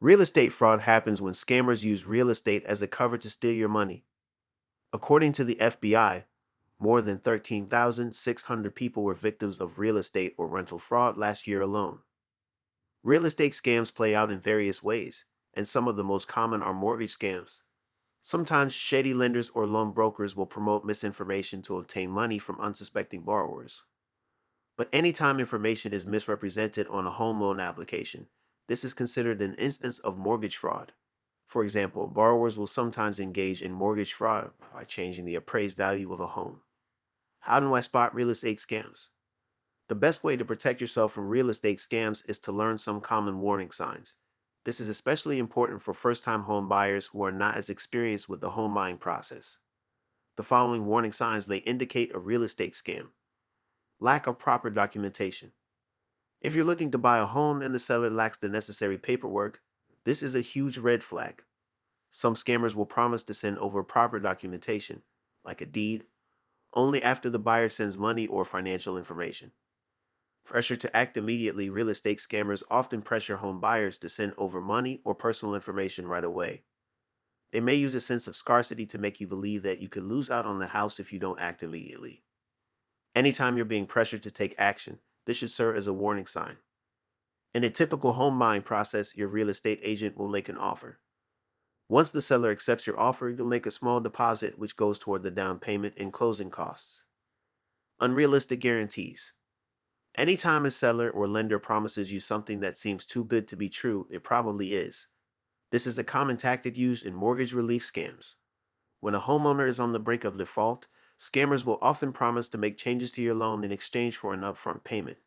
Real estate fraud happens when scammers use real estate as a cover to steal your money. According to the FBI, more than 13,600 people were victims of real estate or rental fraud last year alone. Real estate scams play out in various ways, and some of the most common are mortgage scams. Sometimes shady lenders or loan brokers will promote misinformation to obtain money from unsuspecting borrowers. But anytime information is misrepresented on a home loan application, this is considered an instance of mortgage fraud. For example, borrowers will sometimes engage in mortgage fraud by changing the appraised value of a home. How do I spot real estate scams? The best way to protect yourself from real estate scams is to learn some common warning signs. This is especially important for first-time home buyers who are not as experienced with the home buying process. The following warning signs may indicate a real estate scam. Lack of proper documentation. If you're looking to buy a home and the seller lacks the necessary paperwork, this is a huge red flag. Some scammers will promise to send over proper documentation, like a deed, only after the buyer sends money or financial information. Pressure to act immediately. Real estate scammers often pressure home buyers to send over money or personal information right away. They may use a sense of scarcity to make you believe that you could lose out on the house if you don't act immediately. Anytime you're being pressured to take action, this should serve as a warning sign. In a typical home buying process, your real estate agent will make an offer. Once the seller accepts your offer, you'll make a small deposit which goes toward the down payment and closing costs. Unrealistic guarantees. Anytime a seller or lender promises you something that seems too good to be true, it probably is. This is a common tactic used in mortgage relief scams. When a homeowner is on the brink of default, scammers will often promise to make changes to your loan in exchange for an upfront payment.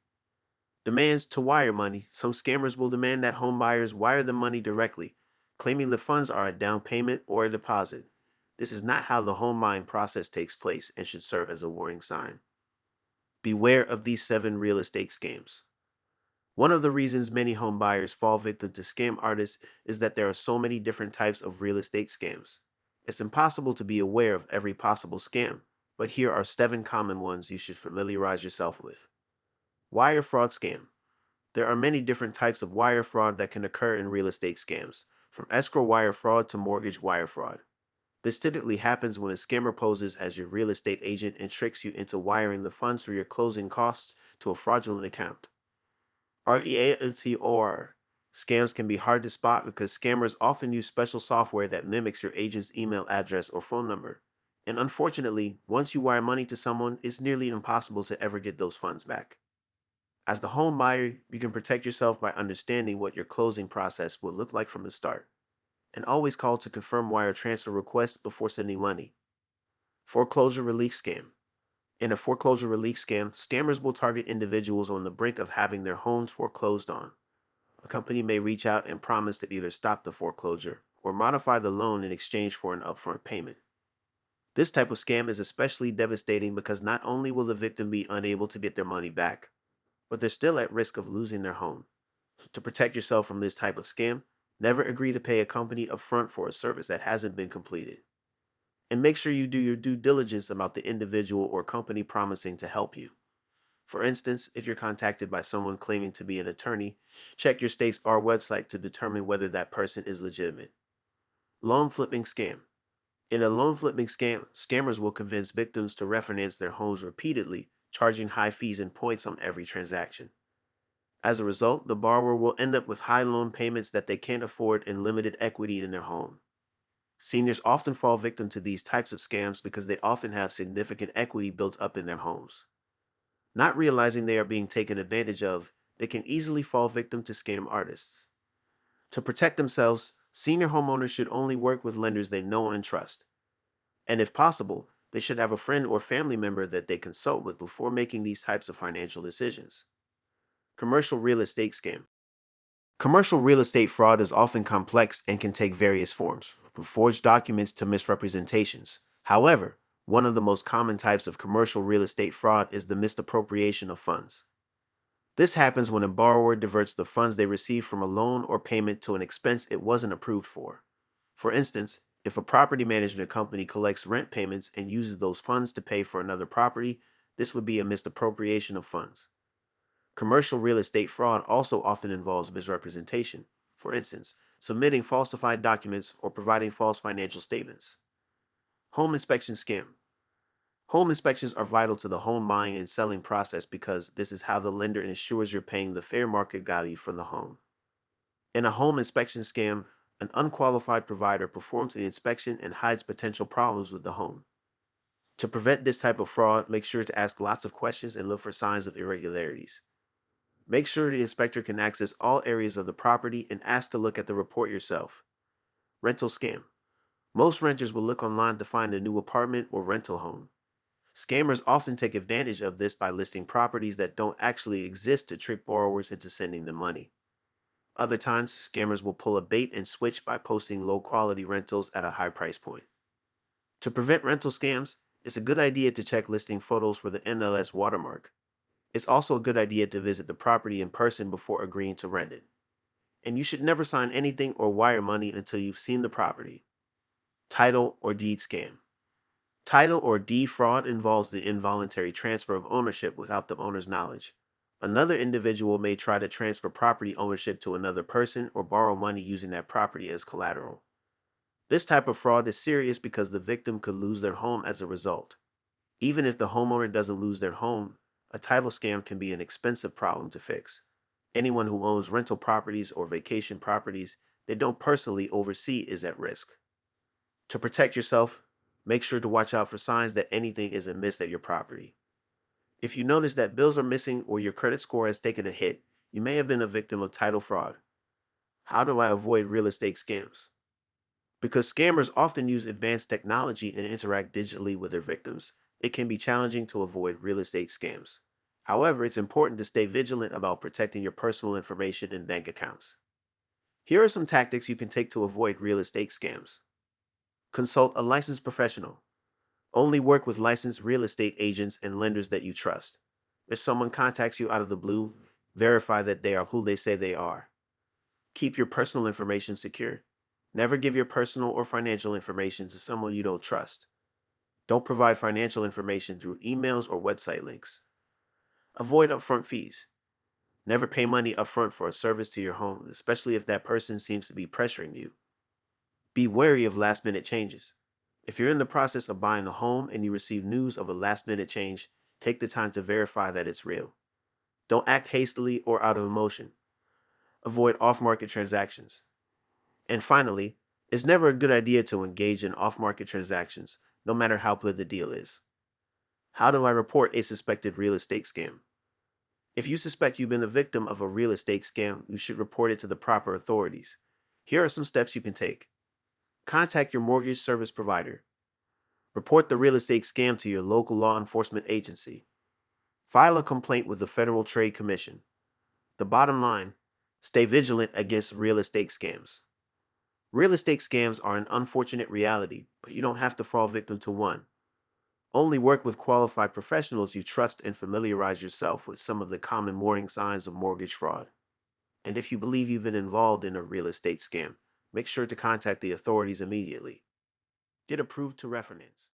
Demands to wire money. Some scammers will demand that home buyers wire the money directly, claiming the funds are a down payment or a deposit. This is not how the home buying process takes place and should serve as a warning sign. Beware of these 7 real estate scams. One of the reasons many home buyers fall victim to scam artists is that there are so many different types of real estate scams. It's impossible to be aware of every possible scam, but here are 7 common ones you should familiarize yourself with. Wire fraud scam. There are many different types of wire fraud that can occur in real estate scams, from escrow wire fraud to mortgage wire fraud. This typically happens when a scammer poses as your real estate agent and tricks you into wiring the funds for your closing costs to a fraudulent account. REALTOR. Scams can be hard to spot because scammers often use special software that mimics your agent's email address or phone number. And unfortunately, once you wire money to someone, it's nearly impossible to ever get those funds back. As the home buyer, you can protect yourself by understanding what your closing process will look like from the start. And always call to confirm wire transfer requests before sending money. Foreclosure relief scam. In a foreclosure relief scam, scammers will target individuals on the brink of having their homes foreclosed on. A company may reach out and promise to either stop the foreclosure or modify the loan in exchange for an upfront payment. This type of scam is especially devastating because not only will the victim be unable to get their money back, but they're still at risk of losing their home. To protect yourself from this type of scam, never agree to pay a company upfront for a service that hasn't been completed. And make sure you do your due diligence about the individual or company promising to help you. For instance, if you're contacted by someone claiming to be an attorney, check your state's bar website to determine whether that person is legitimate. Loan flipping scam. In a loan flipping scam, scammers will convince victims to refinance their homes repeatedly, charging high fees and points on every transaction. As a result, the borrower will end up with high loan payments that they can't afford and limited equity in their home. Seniors often fall victim to these types of scams because they often have significant equity built up in their homes. Not realizing they are being taken advantage of, they can easily fall victim to scam artists. To protect themselves, senior homeowners should only work with lenders they know and trust. And if possible, they should have a friend or family member that they consult with before making these types of financial decisions. Commercial real estate scam. Commercial real estate fraud is often complex and can take various forms, from forged documents to misrepresentations. However, one of the most common types of commercial real estate fraud is the misappropriation of funds. This happens when a borrower diverts the funds they receive from a loan or payment to an expense it wasn't approved for. For instance, if a property management company collects rent payments and uses those funds to pay for another property, this would be a misappropriation of funds. Commercial real estate fraud also often involves misrepresentation. For instance, submitting falsified documents, or providing false financial statements. Home inspection scam. Home inspections are vital to the home buying and selling process because this is how the lender ensures you're paying the fair market value for the home. In a home inspection scam, an unqualified provider performs the inspection and hides potential problems with the home. To prevent this type of fraud, make sure to ask lots of questions and look for signs of irregularities. Make sure the inspector can access all areas of the property and ask to look at the report yourself. Rental scam. Most renters will look online to find a new apartment or rental home. Scammers often take advantage of this by listing properties that don't actually exist to trick borrowers into sending them money. Other times, scammers will pull a bait and switch by posting low quality rentals at a high price point. To prevent rental scams, it's a good idea to check listing photos for the NLS watermark. It's also a good idea to visit the property in person before agreeing to rent it. And you should never sign anything or wire money until you've seen the property. Title or deed scam. Title or deed fraud involves the involuntary transfer of ownership without the owner's knowledge. Another individual may try to transfer property ownership to another person or borrow money using that property as collateral. This type of fraud is serious because the victim could lose their home as a result. Even if the homeowner doesn't lose their home, a title scam can be an expensive problem to fix. Anyone who owns rental properties or vacation properties they don't personally oversee is at risk. To protect yourself, make sure to watch out for signs that anything is amiss at your property. If you notice that bills are missing or your credit score has taken a hit, you may have been a victim of title fraud. How do I avoid real estate scams? Because scammers often use advanced technology and interact digitally with their victims, it can be challenging to avoid real estate scams. However, it's important to stay vigilant about protecting your personal information and bank accounts. Here are some tactics you can take to avoid real estate scams. Consult a licensed professional. Only work with licensed real estate agents and lenders that you trust. If someone contacts you out of the blue, verify that they are who they say they are. Keep your personal information secure. Never give your personal or financial information to someone you don't trust. Don't provide financial information through emails or website links. Avoid upfront fees. Never pay money upfront for a service to your home, especially if that person seems to be pressuring you. Be wary of last minute changes. If you're in the process of buying a home and you receive news of a last minute change, take the time to verify that it's real. Don't act hastily or out of emotion. Avoid off market transactions. And finally, it's never a good idea to engage in off market transactions, no matter how good the deal is. How do I report a suspected real estate scam? If you suspect you've been a victim of a real estate scam, you should report it to the proper authorities. Here are some steps you can take. Contact your mortgage service provider. Report the real estate scam to your local law enforcement agency. File a complaint with the Federal Trade Commission. The bottom line, stay vigilant against real estate scams. Real estate scams are an unfortunate reality, but you don't have to fall victim to one. Only work with qualified professionals you trust and familiarize yourself with some of the common warning signs of mortgage fraud. And if you believe you've been involved in a real estate scam, make sure to contact the authorities immediately. Get approved to refinance.